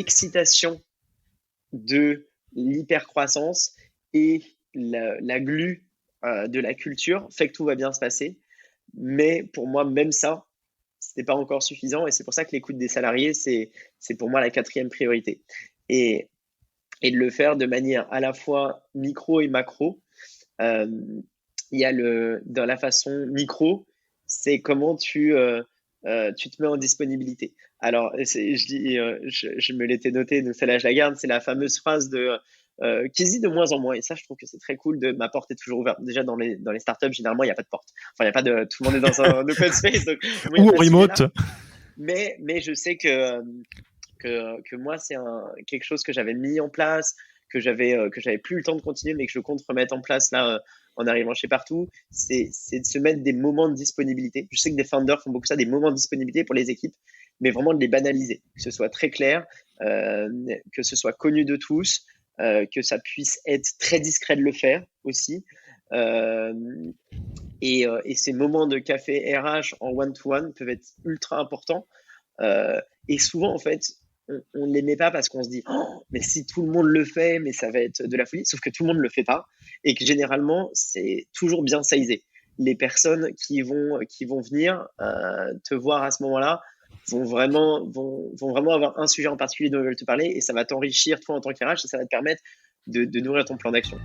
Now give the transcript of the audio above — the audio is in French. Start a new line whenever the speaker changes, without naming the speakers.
l'excitation de l'hypercroissance et la glu de la culture fait que tout va bien se passer. Mais pour moi, même ça, ce n'est pas encore suffisant. Et c'est pour ça que l'écoute des salariés, c'est pour moi la quatrième priorité. Et, et de le faire de manière à la fois micro et macro. Il y a dans la façon micro, c'est comment tu te mets en disponibilité. Alors, je me l'étais noté, donc celle-là, je la garde, c'est la fameuse phrase qui se dit de moins en moins. Et ça, je trouve que c'est très cool de ma porte est toujours ouverte. Déjà, dans les startups, généralement, il n'y a pas de porte. Enfin, il n'y a pas de. Tout le monde est dans un open space, donc moi, il n'y
Ou
a
en
pas de sujet là.
remote.
Mais je sais que moi, c'est quelque chose que j'avais mis en place, que j'avais plus le temps de continuer, mais que je compte remettre en place là en arrivant chez Partout. C'est de se mettre des moments de disponibilité. Je sais que des founders font beaucoup ça, des moments de disponibilité pour les équipes, mais vraiment de les banaliser, que ce soit très clair, que ce soit connu de tous, que ça puisse être très discret de le faire aussi. Euh, et ces moments de café RH en one-to-one peuvent être ultra importants. Et souvent, en fait, on ne les met pas parce qu'on se dit oh, mais si tout le monde le fait, mais ça va être de la folie. Sauf que tout le monde ne le fait pas et que généralement, c'est toujours bien sizé. Les personnes qui vont venir te voir à ce moment-là vont vraiment avoir un sujet en particulier dont ils veulent te parler et ça va t'enrichir toi en tant qu'RH et ça va te permettre de nourrir ton plan d'action.